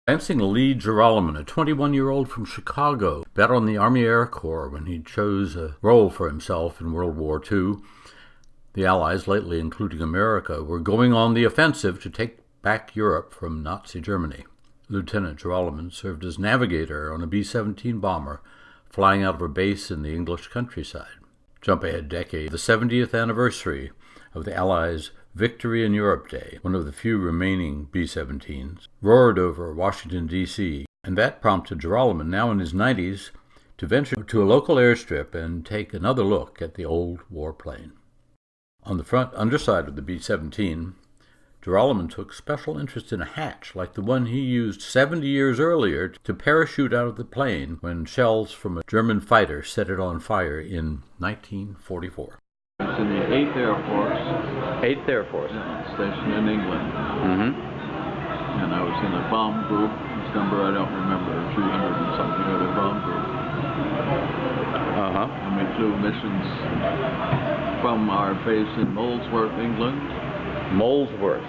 Lansing Lee Joralemon, a 21-year-old from Chicago, bet on the Army Air Corps when he chose a role for himself in World War II. The Allies, lately including America, were going on the offensive to take back Europe from Nazi Germany. Lieutenant Joralemon served as navigator on a B-17 bomber flying out of a base in the English countryside. Jump ahead decade, the 70th anniversary of the Allies' Victory in Europe Day, one of the few remaining B-17s, roared over Washington, D.C., and that prompted Joralemon, now in his 90s, to venture to a local airstrip and take another look at the old warplane. On the front underside of the B-17, Joralemon took special interest in a hatch like the one he used 70 years earlier to parachute out of the plane when shells from a German fighter set it on fire in 1944. I was in the 8th Air Force. 8th Air Force. Stationed in England. Mm-hmm. And I was in a bomb group. This number I don't remember, 300 and something other bomb group. Uh-huh. And we flew missions from our base in Molesworth, England. Molesworth.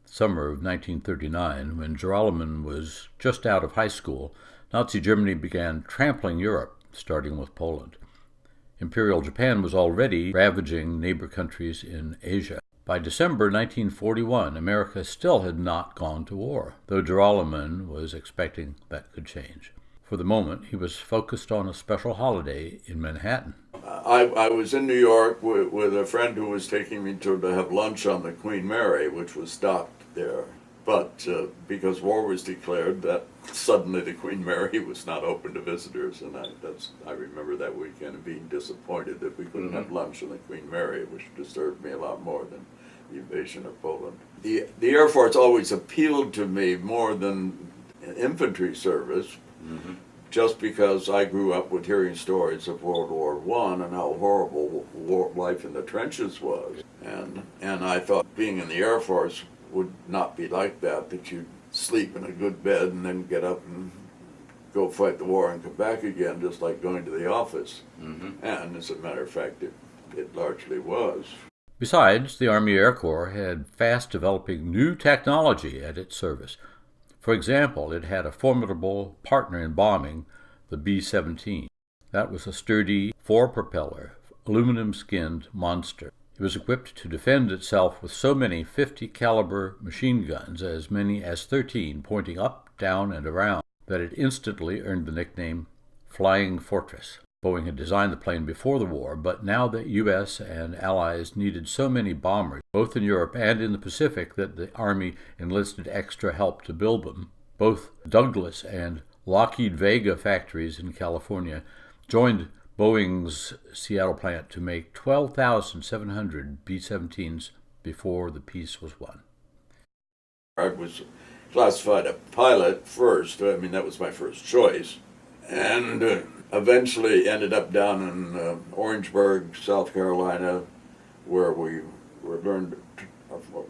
Summer of 1939, when Joralemon was just out of high school, Nazi Germany began trampling Europe, starting with Poland. Imperial Japan was already ravaging neighbor countries in Asia. By December 1941, America still had not gone to war, though Joralemon was expecting that could change. For the moment, he was focused on a special holiday in Manhattan. I was in New York with a friend who was taking me to have lunch on the Queen Mary, which was docked there. But because war was declared, that suddenly the Queen Mary was not open to visitors, and I remember that weekend and being disappointed that we couldn't have lunch on the Queen Mary, which disturbed me a lot more than the invasion of Poland. The Air Force always appealed to me more than infantry service, just because I grew up with hearing stories of World War I and how horrible life in the trenches was, and I thought being in the Air Force would not be like that you'd sleep in a good bed and then get up and go fight the war and come back again, just like going to the office. And as a matter of fact, it largely was. Besides, the Army Air Corps had fast developing new technology at its service. For example, it had a formidable partner in bombing, the B-17. That was a sturdy, four-propeller, aluminum-skinned monster. It was equipped to defend itself with so many 50-caliber machine guns, as many as 13 pointing up, down, and around, that it instantly earned the nickname Flying Fortress. Boeing had designed the plane before the war, but now the U.S. and Allies needed so many bombers, both in Europe and in the Pacific, that the Army enlisted extra help to build them. Both Douglas and Lockheed Vega factories in California joined Boeing's Seattle plant to make 12,700 B-17s before the peace was won. I was classified a pilot first. I mean, that was my first choice. And eventually ended up down in Orangeburg, South Carolina, where we learned,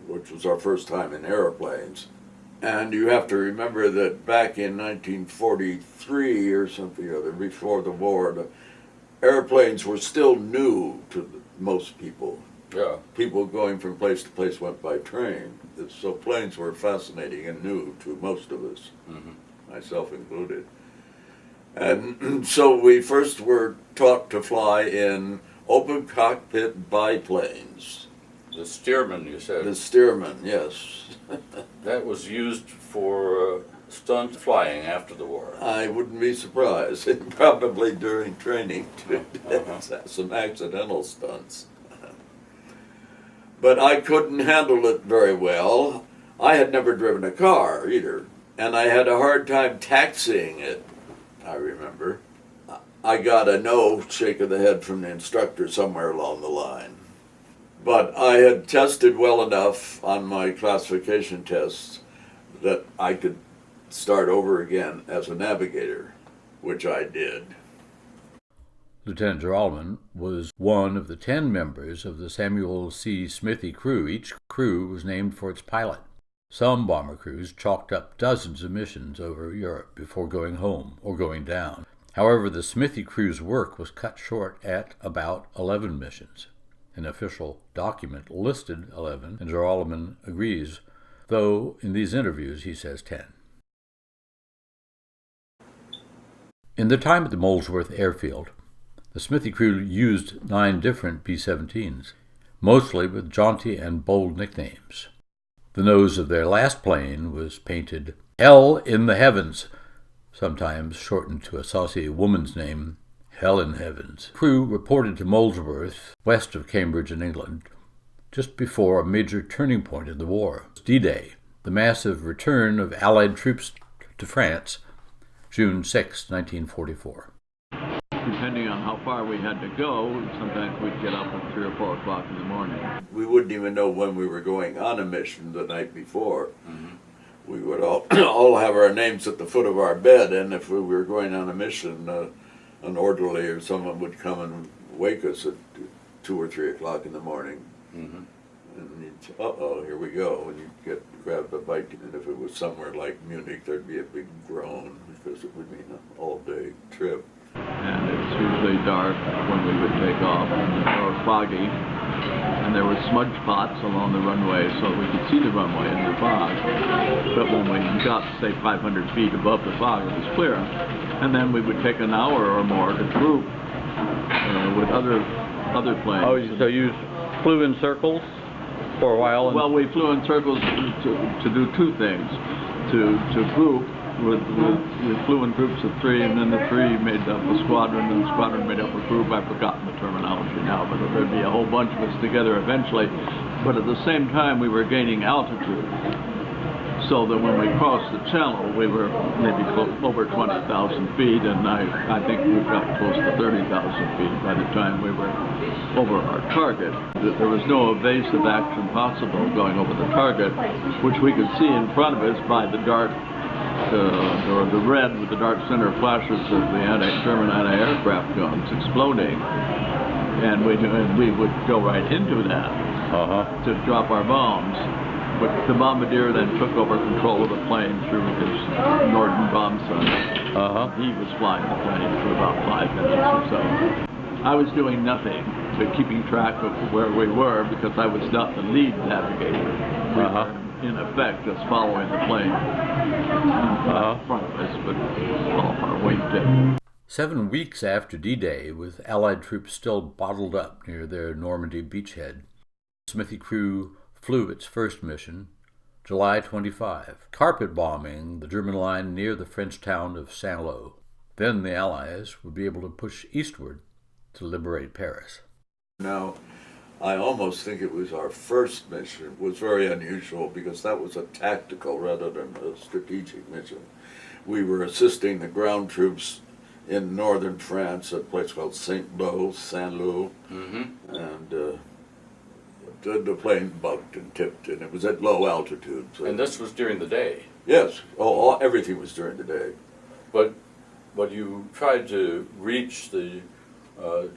which was our first time in airplanes. And you have to remember that back in 1943 or something or other, before the war, the airplanes were still new to most people. Yeah. People going from place to place went by train. So planes were fascinating and new to most of us, myself included. And so we first were taught to fly in open cockpit biplanes. The Stearman, you said? The Stearman, yes. That was used for stunt flying after the war. I wouldn't be surprised. Probably during training, too. Some accidental stunts. But I couldn't handle it very well. I had never driven a car either, and I had a hard time taxiing it, I remember. I got a no shake of the head from the instructor somewhere along the line. But I had tested well enough on my classification tests that I could start over again as a navigator, which I did. Lieutenant Joralemon was one of the 10 members of the Samuel C. Smithy crew. Each crew was named for its pilot. Some bomber crews chalked up dozens of missions over Europe before going home or going down. However, the Smithy crew's work was cut short at about 11 missions. An official document listed 11, and Joralemon agrees. though in these interviews he says 10. In their time at the Molesworth airfield, the Smithy crew used 9 different B-17s, mostly with jaunty and bold nicknames. The nose of their last plane was painted Hell in the Heavens, sometimes shortened to a saucy woman's name, Hell in Heavens. Crew reported to Molesworth, west of Cambridge in England, just before a major turning point in the war, D-Day, the massive return of Allied troops to France, June 6, 1944. Depending on how far we had to go, sometimes we'd get up at 3 or 4 o'clock in the morning. We wouldn't even know when we were going on a mission the night before. We would all have our names at the foot of our bed, and if we were going on a mission, an orderly or someone would come and wake us at 2 or 3 o'clock in the morning. And you'd say, uh-oh, here we go, and you'd grab a bite, and if it was somewhere like Munich, there'd be a big groan, because it would mean an all-day trip. And it's usually dark when we would take off, or foggy, and there were smudge spots along the runway, so we could see the runway in the fog. But when we got, say, 500 feet above the fog, it was clear. And then we would take an hour or more to group with other planes. Oh, so you flew in circles for a while? Well, we flew in circles to do 2 things. To group, we flew in groups of 3, and then the 3 made up a squadron, and the squadron made up a group. I've forgotten the terminology now, but there'd be a whole bunch of us together eventually. But at the same time, we were gaining altitude, so that when we crossed the channel, we were maybe over 20,000 feet, and I think we got close to 30,000 feet by the time we were over our target. There was no evasive action possible going over the target, which we could see in front of us by the dark, or the red with the dark center flashes of the German anti-aircraft guns exploding, and we would go right into that to drop our bombs. But the bombardier then took over control of the plane through his Norden bomb sight. He was flying the plane for about 5 minutes or so. I was doing nothing but keeping track of where we were, because I was not the lead navigator. We were, in effect, just following the plane in front of us, but off our wingtip. 7 weeks after D-Day, with Allied troops still bottled up near their Normandy beachhead, the Smithy crew flew its first mission, July 25, carpet bombing the German line near the French town of Saint-Lô. Then the Allies would be able to push eastward to liberate Paris. Now, I almost think it was our first mission. It was very unusual because that was a tactical rather than a strategic mission. We were assisting the ground troops in northern France at a place called Saint-Lô, and the plane bucked and tipped, and it was at low altitude. So. And this was during the day? Yes, everything was during the day. But you tried to reach the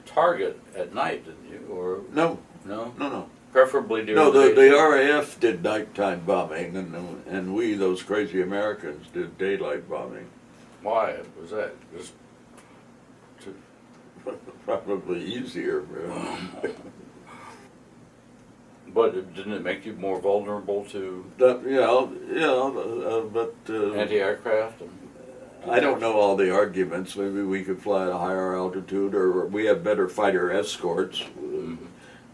target at night, didn't you? Or No. Preferably during the the day. The RAF did nighttime bombing, and we, those crazy Americans, did daylight bombing. Why was that? Just probably easier. But didn't it make you more vulnerable to but anti-aircraft? I don't know all the arguments. Maybe we could fly at a higher altitude, or we have better fighter escorts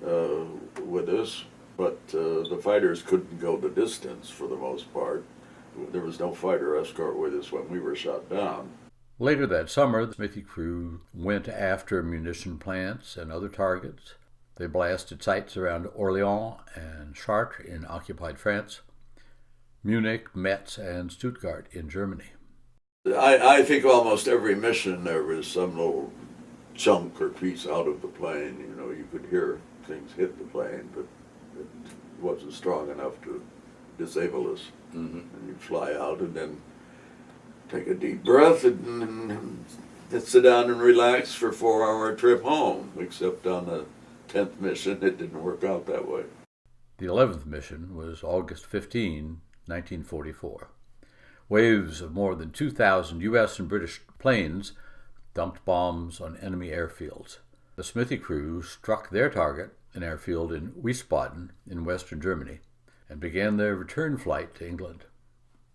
with us, but the fighters couldn't go the distance for the most part. There was no fighter escort with us when we were shot down. Later that summer, the Smithy crew went after munition plants and other targets. They blasted sites around Orléans and Chartres in occupied France, Munich, Metz, and Stuttgart in Germany. I think almost every mission there was some little chunk or piece out of the plane. You know, you could hear things hit the plane, but it wasn't strong enough to disable us. And you'd fly out and then take a deep breath and sit down and relax for a 4-hour trip home, except on the 10th mission, it didn't work out that way. The 11th mission was August 15, 1944. Waves of more than 2,000 U.S. and British planes dumped bombs on enemy airfields. The Smithy crew struck their target, an airfield in Wiesbaden in western Germany, and began their return flight to England.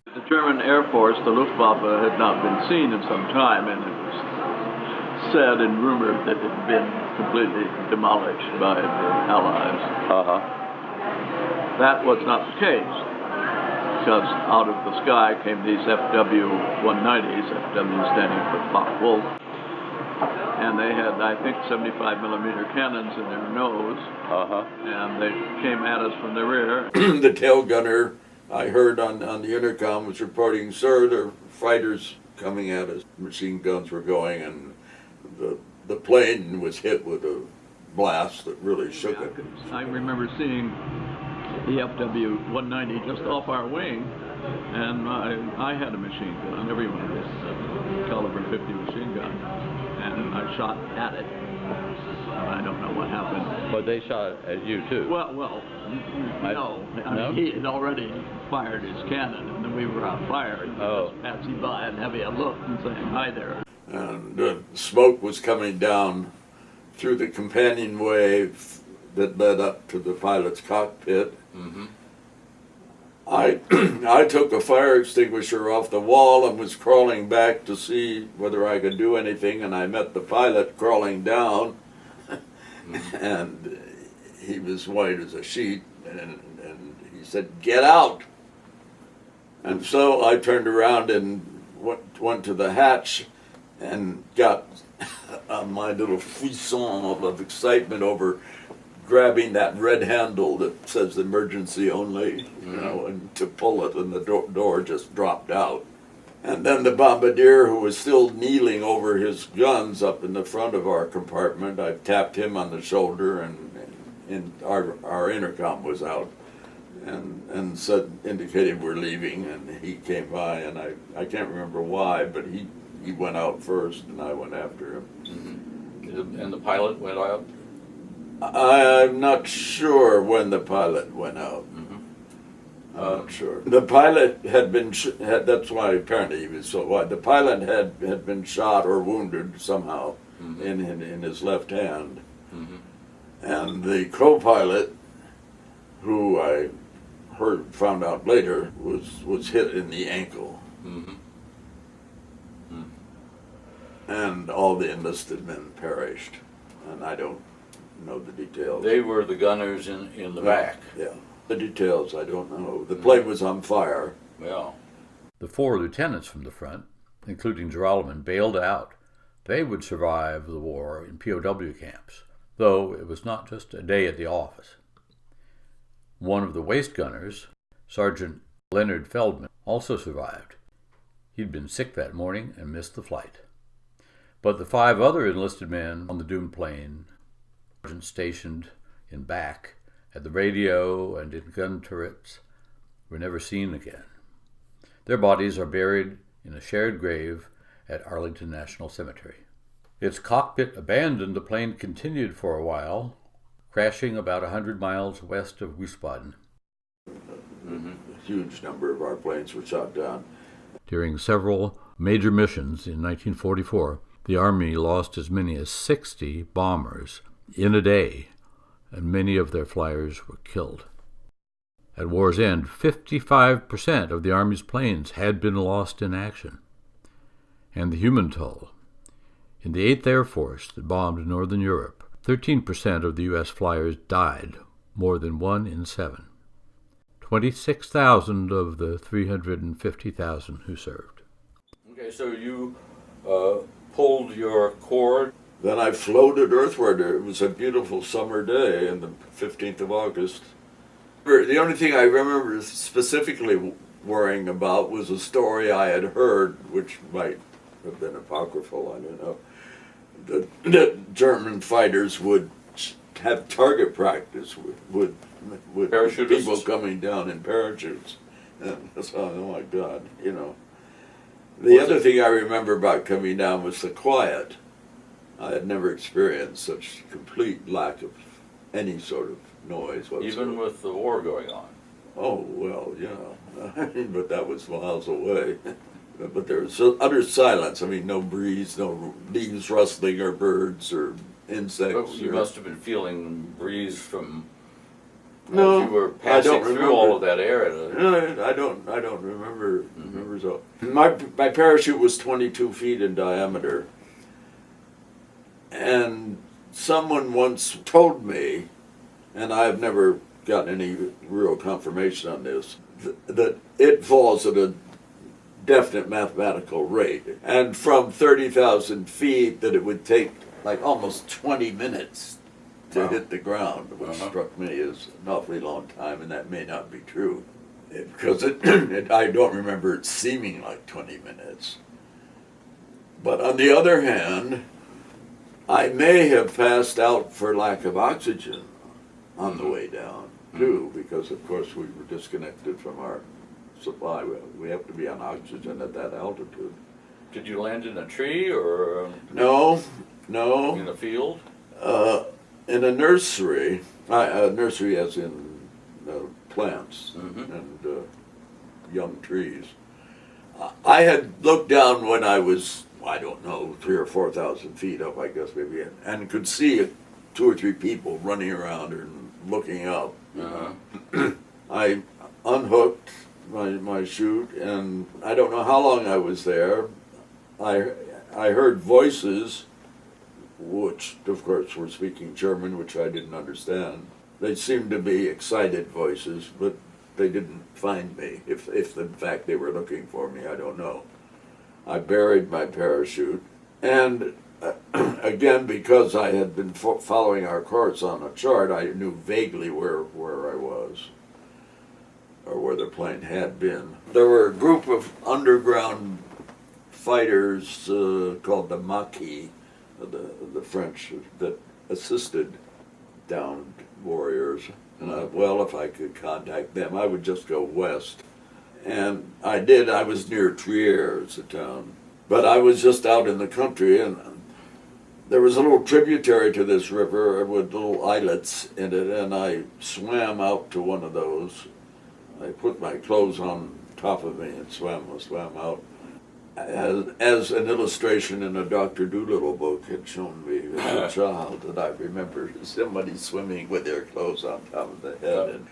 The German Air Force, the Luftwaffe, had not been seen in some time, and it was said and rumored that it had been completely demolished by the Allies. That was not the case, because out of the sky came these FW-190s, FW standing for Focke-Wulf, and they had, I think, 75 millimeter cannons in their nose, and they came at us from the rear. The tail gunner, I heard on the intercom, was reporting, "Sir, there are fighters coming at us." Machine guns were going, and the plane was hit with a blast that really shook it. I remember seeing the FW-190 just off our wing, and I had a machine gun. Everyone had a caliber 50 machine gun, and I shot at it. I don't know what happened. But they shot at you too. Well, no. I mean, he had already fired his cannon, and then we were on fire. And just passing by and having a look and saying, "Hi there." And smoke was coming down through the companionway that led up to the pilot's cockpit. I took a fire extinguisher off the wall and was crawling back to see whether I could do anything, and I met the pilot crawling down, and he was white as a sheet, and he said, "Get out!" And so I turned around and went to the hatch and got my little frisson of excitement over grabbing that red handle that says emergency only, you know, and to pull it, and the door just dropped out. And then the bombardier, who was still kneeling over his guns up in the front of our compartment, I tapped him on the shoulder, and our intercom was out, and said, indicated we're leaving, and he came by, and I can't remember why, but he went out first, and I went after him. And the pilot went out? I'm not sure when the pilot went out. I'm not sure. The pilot had been, that's why apparently he was so wide. The pilot had been shot or wounded somehow in his left hand. And the co-pilot, who I found out later, was hit in the ankle. And all the enlisted men perished. And I don't know the details. They were the gunners in the back. Yeah. The details I don't know. The plane was on fire. Well, the 4 lieutenants from the front, including Joralemon, bailed out. They would survive the war in POW camps, though it was not just a day at the office. One of the waist gunners, Sergeant Leonard Feldman, also survived. He'd been sick that morning and missed the flight. But the 5 other enlisted men on the doomed plane, stationed in back at the radio and in gun turrets, were never seen again. Their bodies are buried in a shared grave at Arlington National Cemetery. Its cockpit abandoned, the plane continued for a while, crashing about 100 miles west of Wiesbaden. A huge number of our planes were shot down. During several major missions in 1944, the Army lost as many as 60 bombers in a day, and many of their flyers were killed. At war's end, 55% of the Army's planes had been lost in action. And the human toll. In the 8th Air Force that bombed Northern Europe, 13% of the U.S. flyers died, more than 1 in 7. 26,000 of the 350,000 who served. Okay, so you pulled your cord. Then I floated earthward. It was a beautiful summer day on the 15th of August. The only thing I remember specifically worrying about was a story I had heard, which might have been apocryphal, I don't know, that German fighters would have target practice with people coming down in parachutes. And I thought, oh my God, you know. The other thing I remember about coming down was the quiet. I had never experienced such complete lack of any sort of noise whatsoever. Even with the war going on? Oh, well, yeah. But that was miles away. But there was utter silence. I mean, no breeze, no leaves rustling or birds or insects. But you must have been feeling breeze from No, as you were I passing don't through remember. all of that area. No, I don't remember. Remember so. My parachute was 22 feet in diameter, and someone once told me, and I've never gotten any real confirmation on this, that it falls at a definite mathematical rate, and from 30,000 feet that it would take like almost 20 minutes to hit the ground, which struck me as an awfully long time, and that may not be true. Because I don't remember it seeming like 20 minutes. But on the other hand, I may have passed out for lack of oxygen on the way down, too, because of course we were disconnected from our supply. We have to be on oxygen at that altitude. Did you land in a tree or No. in a field? In a nursery, nursery as in plants and young trees. I had looked down when I was, I don't know, 3,000 or 4,000 feet up, I guess maybe, and could see 2 or 3 people running around and looking up. I unhooked my chute, and I don't know how long I was there. I heard voices, which of course were speaking German, which I didn't understand. They seemed to be excited voices, but they didn't find me. If in fact they were looking for me, I don't know. I buried my parachute, and again, because I had been following our course on a chart, I knew vaguely where I was, or where the plane had been. There were a group of underground fighters called the Maquis, the French, that assisted downed warriors. And if I could contact them, I would just go west. And I did. I was near Trier, a town. But I was just out in the country, and there was a little tributary to this river with little islets in it, and I swam out to one of those. I put my clothes on top of me and swam out. As an illustration in a Dr. Dolittle book had shown me as a child, that I remember somebody swimming with their clothes on top of their head.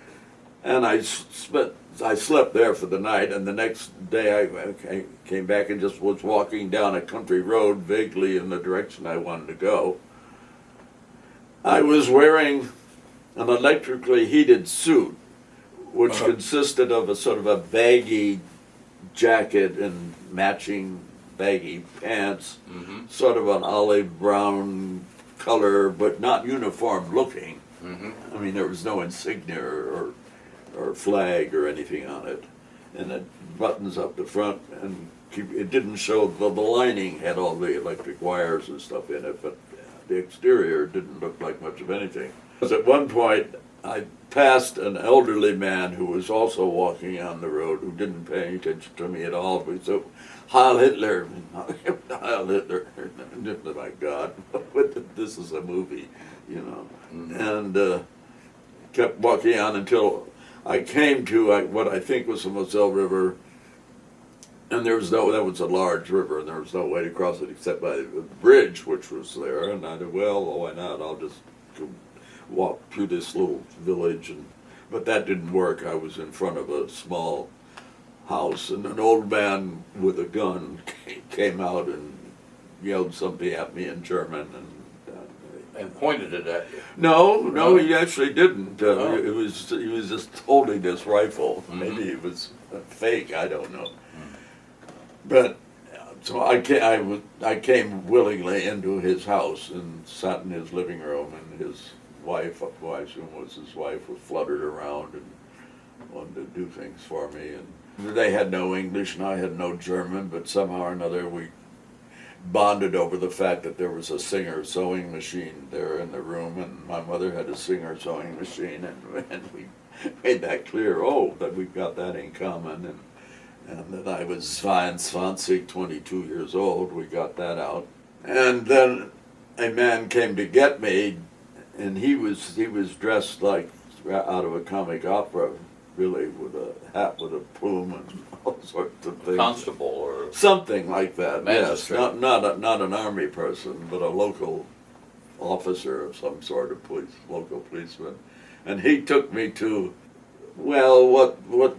And I slept there for the night, and the next day I came back and just was walking down a country road vaguely in the direction I wanted to go. I was wearing an electrically heated suit, which consisted of a sort of a baggy jacket and matching baggy pants, sort of an olive brown color, but not uniform looking. I mean, there was no insignia or flag or anything on it, and it buttons up the front, and it didn't show the lining had all the electric wires and stuff in it, but the exterior didn't look like much of anything. Because at one point I passed an elderly man who was also walking on the road, who didn't pay any attention to me at all. But he said, "Heil Hitler, Heil Hitler." My God, this is a movie, you know. And kept walking on until I came to what I think was the Moselle River, and that was a large river, and there was no way to cross it except by the bridge, which was there. And I said, well, why not? I'll just walk through this little village, but that didn't work. I was in front of a small house, and an old man with a gun came out and yelled something at me in German, And pointed it at you. No, he actually didn't. He was just holding this rifle. Maybe it was fake. I don't know. But so I came willingly into his house and sat in his living room, and his wife, who I assume was his wife, fluttered around and wanted to do things for me. And they had no English, and I had no German, but somehow or another we bonded over the fact that there was a Singer sewing machine there in the room, and my mother had a Singer sewing machine, and we made that clear, that we've got that in common, and that I was 22, 22 years old. We got that out. And then a man came to get me, and he was dressed like out of a comic opera, really, with a hat with a plume and all sorts of things. Constable or something like that. magistrate. Yes, not an army person, but a local officer of some sort of local policeman. And he took me to, well, what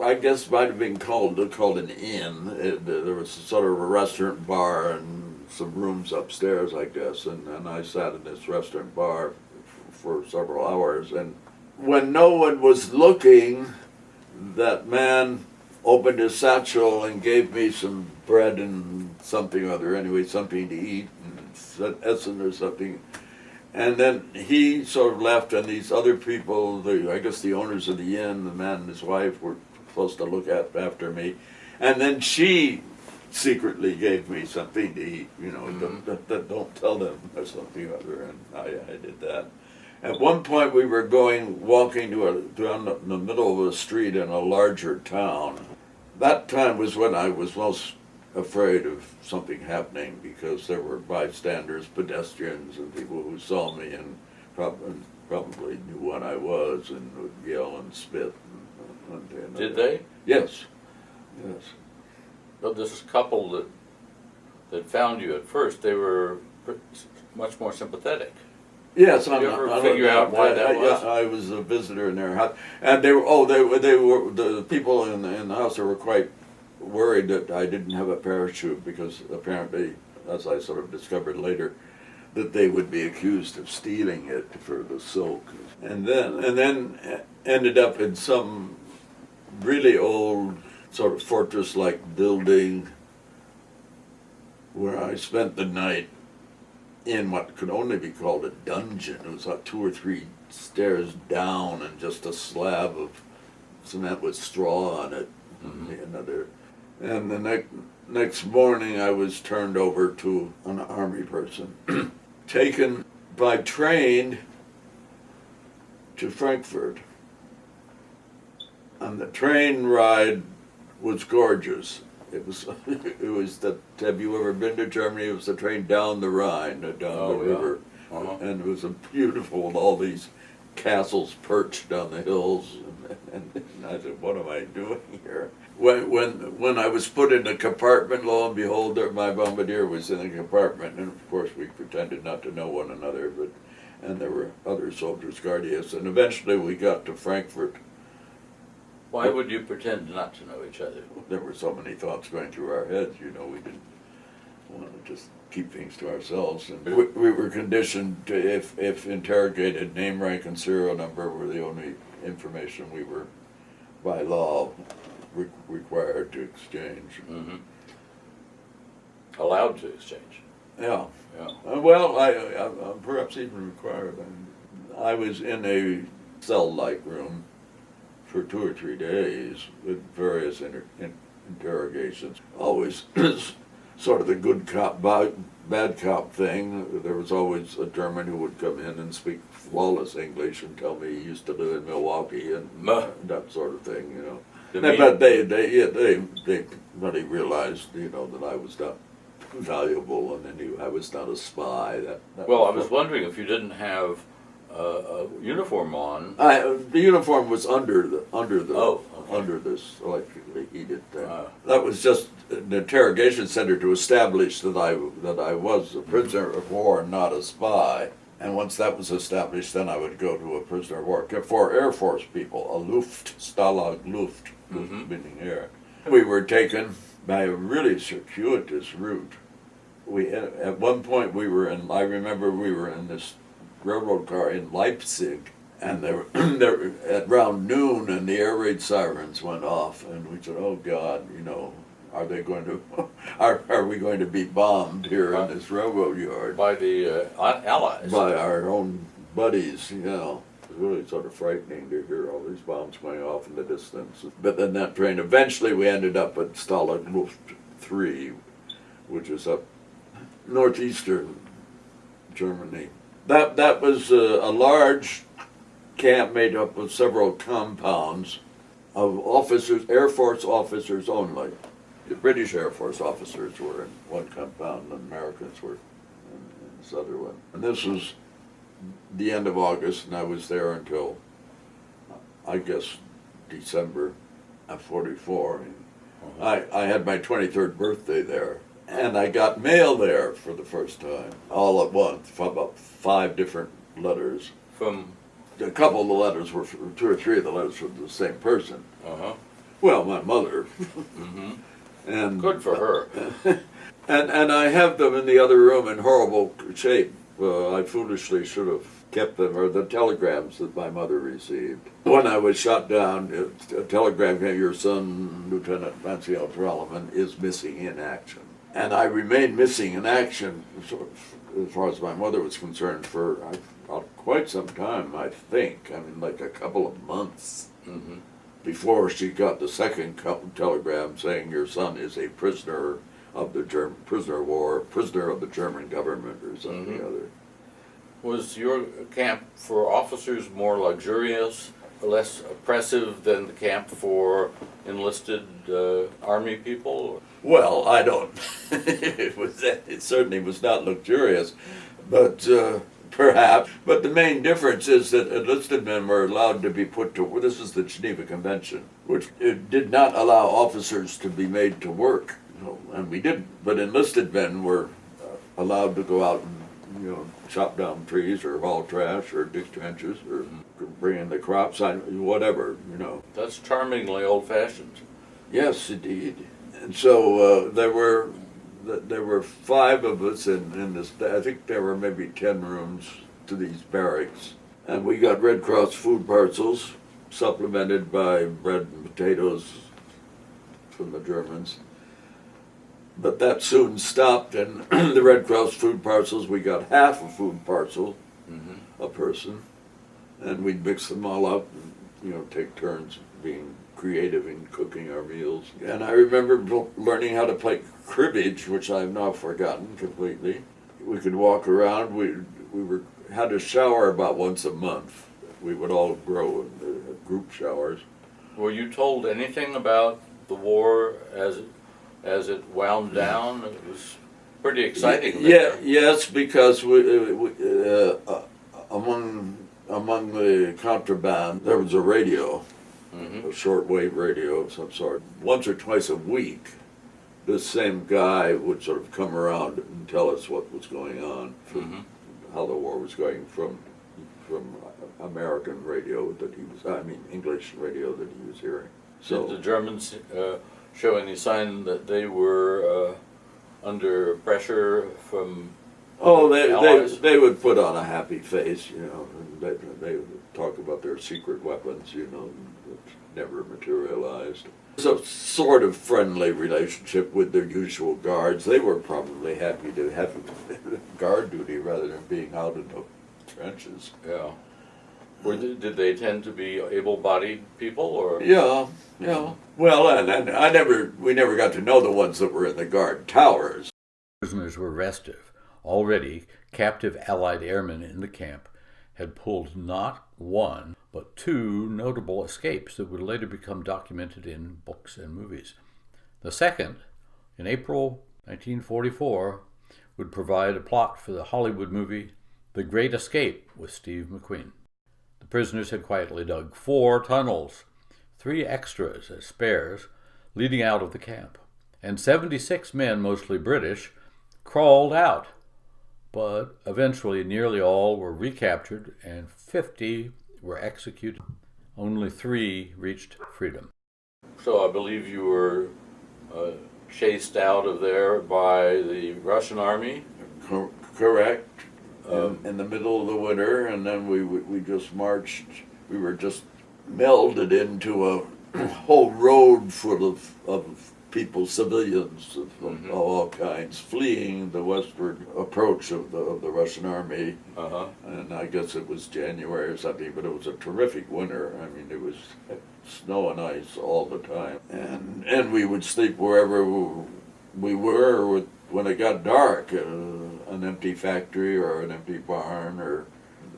I guess might have been called an inn. There was sort of a restaurant bar and some rooms upstairs, I guess. And I sat in this restaurant bar for several hours. And when no one was looking, that man opened his satchel and gave me some bread and something or other, anyway, something to eat, and Essen or something. And then he sort of left, and these other people, I guess the owners of the inn, the man and his wife, were supposed to look after me. And then she secretly gave me something to eat, don't tell them or something or other, and I did that. At one point we were walking down the middle of a street in a larger town. That time was when I was most afraid of something happening, because there were bystanders, pedestrians, and people who saw me and probably knew what I was and would yell and spit. Did they? Yes. Yes. But this couple that found you at first, they were much more sympathetic. Yes, Did you ever figure out why that was? I was a visitor in their house, and they were the people in the house. They were quite worried that I didn't have a parachute, because apparently, as I sort of discovered later, that they would be accused of stealing it for the silk, and then ended up in some really old sort of fortress-like building where I spent the night in what could only be called a dungeon. It was like 2 or 3 stairs down and just a slab of cement with straw on it. And the next morning I was turned over to an army person, taken by train to Frankfurt. And the train ride was gorgeous. It was have you ever been to Germany? It was the train down the Rhine, down the river. Uh-huh. And it was beautiful, and all these castles perched on the hills. And I said, what am I doing here? When I was put in the compartment, lo and behold, my bombardier was in the compartment, and of course we pretended not to know one another, and there were other soldiers guarding us, and eventually we got to Frankfurt. Why would you pretend not to know each other? There were so many thoughts going through our heads, we didn't want to just keep things to ourselves. And we were conditioned to, if interrogated, name, rank, and serial number were the only information we were, by law, required to exchange. Mm-hmm. Allowed to exchange. Yeah. Yeah. Well, I'm perhaps even required. I was in a cell-like room for 2 or 3 days with various interrogations. Always sort of the good cop, bad cop thing. There was always a German who would come in and speak flawless English and tell me he used to live in Milwaukee and that sort of thing, But they really realized, that I was not valuable and I was not a spy. Well, I was wondering if you didn't have a uniform on. The uniform was under this electrically heated thing. That was just an interrogation center to establish that I was a prisoner of war and not a spy. And once that was established, then I would go to a prisoner of war for Air Force people, a Luft, Stalag Luft, meaning air. We were taken by a really circuitous route. At one point I remember we were in this railroad car in Leipzig, and there at around noon, and the air raid sirens went off, and we said, "Oh God, are they going to? Are we going to be bombed here in this railroad yard by the Allies? By our own buddies?" It was really sort of frightening to hear all these bombs going off in the distance. But then that train, eventually we ended up at Stalag Luft 3, which is up northeastern Germany. That was a large camp made up of several compounds of officers, Air Force officers only. The British Air Force officers were in one compound, and Americans were in this other one. And this was the end of August, and I was there until, I guess, December of 44. I had my 23rd birthday there. And I got mail there for the first time, all at once, from about 5 different letters. From a couple of the letters were, two or three of the letters were the same person. Uh-huh. Well, my mother. Mm-hmm. And Good for her. and I have them in the other room in horrible shape. I foolishly should have kept them, or the telegrams that my mother received. When I was shot down, a telegram came, your son, Lieutenant Lansing Joralemon, is missing in action. And I remained missing in action, as far as my mother was concerned, for quite some time, I think. I mean, like a couple of months. Mm-hmm. Before she got the second telegram saying your son is a prisoner of the prisoner of war, prisoner of the German government, or something or other. Was your camp for officers more luxurious, less oppressive than the camp for enlisted Army people? Well, I don't. It certainly was not luxurious, but perhaps. But the main difference is that enlisted men were allowed to be put to. This is the Geneva Convention, which it did not allow officers to be made to work, and we didn't. But enlisted men were allowed to go out and chop down trees or haul trash or dig trenches or bring in the crops, whatever. That's charmingly old-fashioned. Yes, indeed. And so there were 5 of us in this. I think there were maybe 10 rooms to these barracks, and we got Red Cross food parcels, supplemented by bread and potatoes from the Germans. But that soon stopped, and the Red Cross food parcels, we got half a food parcel a person, and we'd mix them all up and take turns being creative in cooking our meals. And I remember learning how to play cribbage, which I've now forgotten completely. We could walk around. We had a shower about once a month. We would all grow in group showers. Were you told anything about the war as it wound down? It was pretty exciting. Yeah, yes, because among the contraband there was a radio. A shortwave radio of some sort. Once or twice a week, this same guy would sort of come around and tell us what was going on, from how the war was going from American radio that he was, English radio that he was hearing. So did the Germans show any sign that they were under pressure from Allies? They would put on a happy face, and they would talk about their secret weapons, which never materialized. It's a sort of friendly relationship with their usual guards. They were probably happy to have guard duty rather than being out in the trenches. Yeah. Did they tend to be able-bodied people, or? Yeah. Well, and we never got to know the ones that were in the guard towers. Prisoners were restive. Already, captive Allied airmen in the camp had pulled not one, but 2 notable escapes that would later become documented in books and movies. The second, in April 1944, would provide a plot for the Hollywood movie The Great Escape with Steve McQueen. The prisoners had quietly dug 4 tunnels, 3 extras as spares, leading out of the camp, and 76 men, mostly British, crawled out. But eventually nearly all were recaptured and 50 were executed. Only 3 reached freedom. So I believe you were chased out of there by the Russian army? Correct. In the middle of the winter, and then we just marched. We were just melded into a whole road full of people, civilians of all kinds, fleeing the westward approach of the Russian army. And I guess it was January or something, but it was a terrific winter. I mean, it was snow and ice all the time. And we would sleep wherever we were when it got dark, an empty factory or an empty barn, or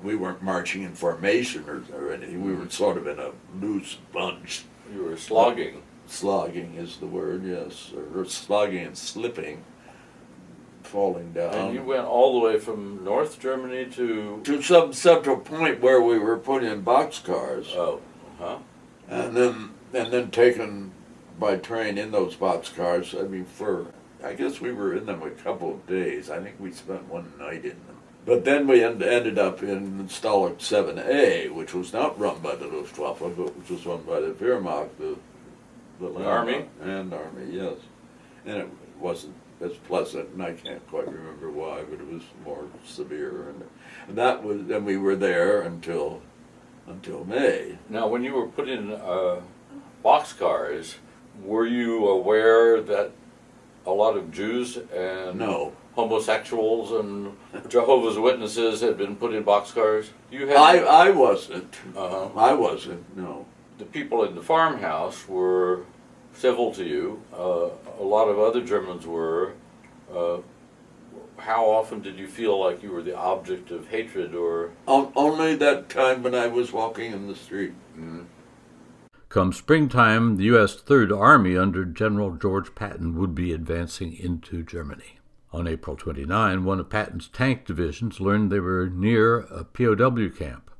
we weren't marching in formation or anything. We were sort of in a loose bunch. You were slogging. Slogging is the word, yes. Or slogging and slipping, falling down. And you went all the way from North Germany to some central point where we were put in boxcars. Oh, And then taken by train in those boxcars. I mean, I guess we were in them a couple of days. I think we spent one night in them. But then we ended up in Stalag 7A, which was not run by the Luftwaffe, but which was run by the Wehrmacht, the Army? And Army, yes. And it wasn't as pleasant, and I can't quite remember why, but it was more severe. And that was, and we were there until May. Now, when you were put in boxcars, were you aware that a lot of Jews and No. homosexuals and Jehovah's Witnesses had been put in boxcars? You had I wasn't. Uh-huh. I wasn't, no. The people in the farmhouse were civil to you. A lot of other Germans were. How often did you feel like you were the object of hatred or? Only that time when I was walking in the street. Mm-hmm. Come springtime, the U.S. Third Army under General George Patton would be advancing into Germany. On April 29, one of Patton's tank divisions learned they were near a POW camp.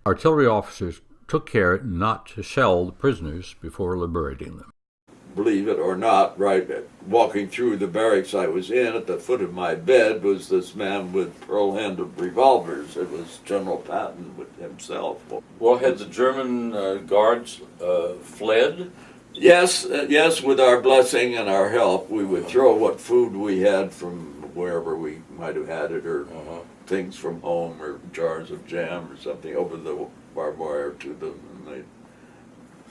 Artillery officers took care not to shell the prisoners before liberating them. Believe it or not, right, walking through the barracks I was in, at the foot of my bed was this man with pearl-handled revolvers. It was General Patton with himself. Well, had the German guards fled? Yes, yes, with our blessing and our help, we would throw what food we had from wherever we might have had it, or things from home, or jars of jam or something, over the barbed wire to them, and they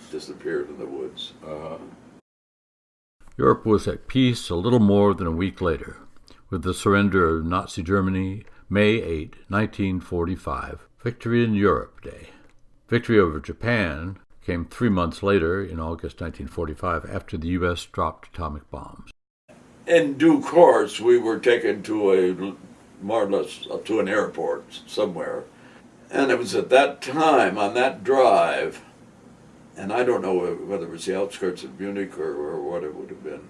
disappeared in the woods. Europe was at peace a little more than a week later, with the surrender of Nazi Germany, May 8, 1945, Victory in Europe Day. Victory over Japan came 3 months later, in August 1945, after the U.S. dropped atomic bombs. In due course, we were taken to more or less to an airport somewhere. And it was at that time, on that drive, and I don't know whether it was the outskirts of Munich or what it would have been,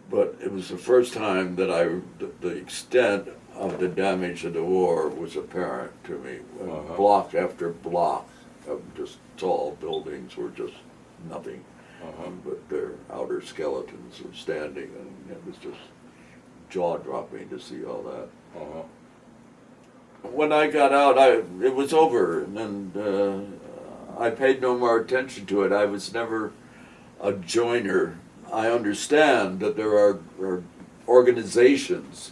but it was the first time that the extent of the damage of the war was apparent to me. Block after block of just tall buildings were just nothing, but their outer skeletons were standing, and it was just jaw-dropping to see all that. When I got out, it was over, and I paid no more attention to it. I was never a joiner. I understand that there are organizations,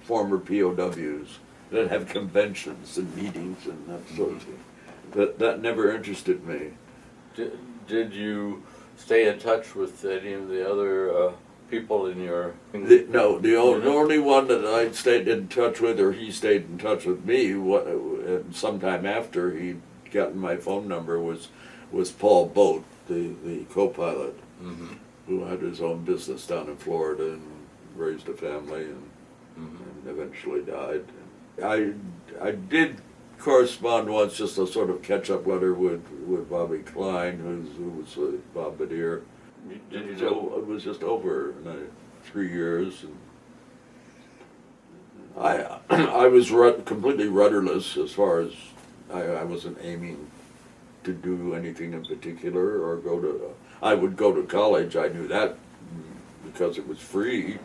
former POWs, that have conventions and meetings and that sort of thing. That never interested me. Did you stay in touch with any of the other people in your... No, the only one that I stayed in touch with, or he stayed in touch with me, and sometime after he'd gotten my phone number, was Paul Boat, the co-pilot, who had his own business down in Florida and raised a family and eventually died. I did correspond once, just a sort of catch-up letter with Bobby Klein, who was Bob Badier. So it was just over in 3 years, and I was completely rudderless as far as I wasn't aiming to do anything in particular or go to. I would go to college. I knew that because it was free.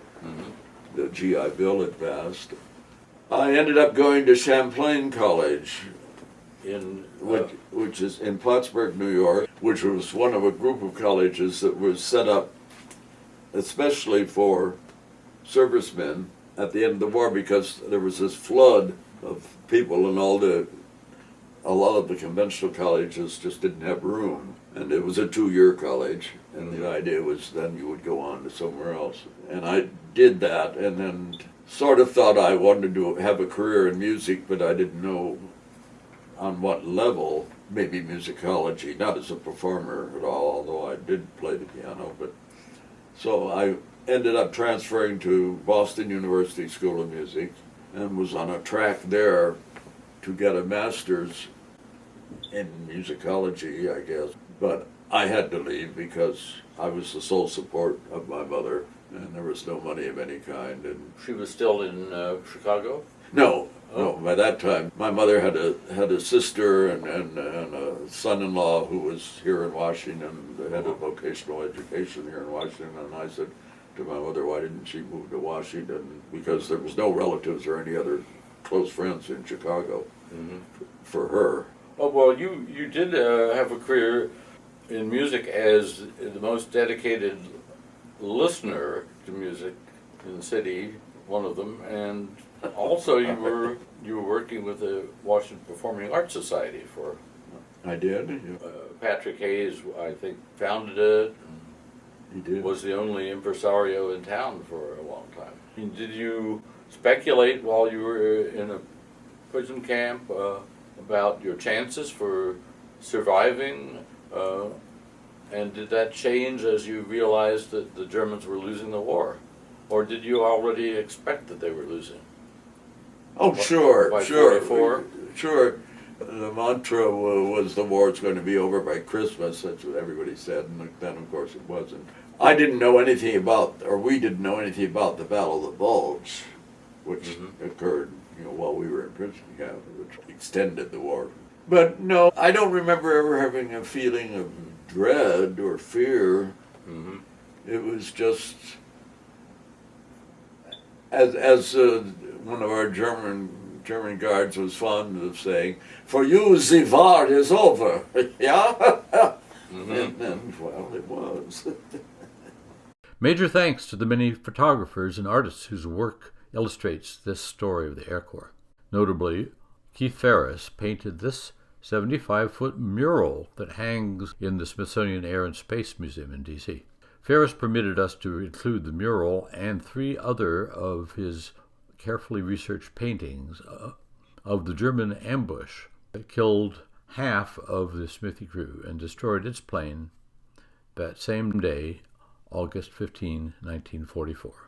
The GI Bill had passed. I ended up going to Champlain College, which is in Plattsburgh, New York, which was one of a group of colleges that was set up especially for servicemen at the end of the war, because there was this flood of people, and a lot of the conventional colleges just didn't have room. And it was a 2-year college, and the idea was then you would go on to somewhere else. And I did that, and then sort of thought I wanted to have a career in music, but I didn't know on what level. Maybe musicology, not as a performer at all, although I did play the piano. But so I ended up transferring to Boston University School of Music, and was on a track there to get a master's in musicology, I guess. But I had to leave because I was the sole support of my mother, and there was no money of any kind. And she was still in Chicago? No, no. By that time, my mother had a sister and a son-in-law who was here in Washington, the head of vocational education here in Washington. And I said to my mother, why didn't she move to Washington? Because there was no relatives or any other close friends in Chicago for her. Oh, well, you did have a career in music as the most dedicated listener to music in the city, one of them, and also you were working with the Washington Performing Arts Society for. I did. Yeah. Patrick Hayes, I think, founded it. He did. Was the only impresario in town for a long time. Did you speculate while you were in a prison camp about your chances for surviving? And did that change as you realized that the Germans were losing the war? Or did you already expect that they were losing? Oh, sure, by sure. 44? Sure. The mantra was the war's going to be over by Christmas. That's what everybody said, and then, of course, it wasn't. I didn't know anything about, or we didn't know anything about the Battle of the Bulge, which occurred, while we were in prison camp, which extended the war. But no, I don't remember ever having a feeling of dread or fear. It was just, as one of our German guards was fond of saying, "For you, the war is over." Yeah? And then, well, it was. Major thanks to the many photographers and artists whose work illustrates this story of the Air Corps. Notably, Keith Ferris painted this 75-foot mural that hangs in the Smithsonian Air and Space Museum in D.C. Ferris permitted us to include the mural and 3 other of his carefully researched paintings of the German ambush that killed half of the Smithy crew and destroyed its plane that same day, August 15, 1944.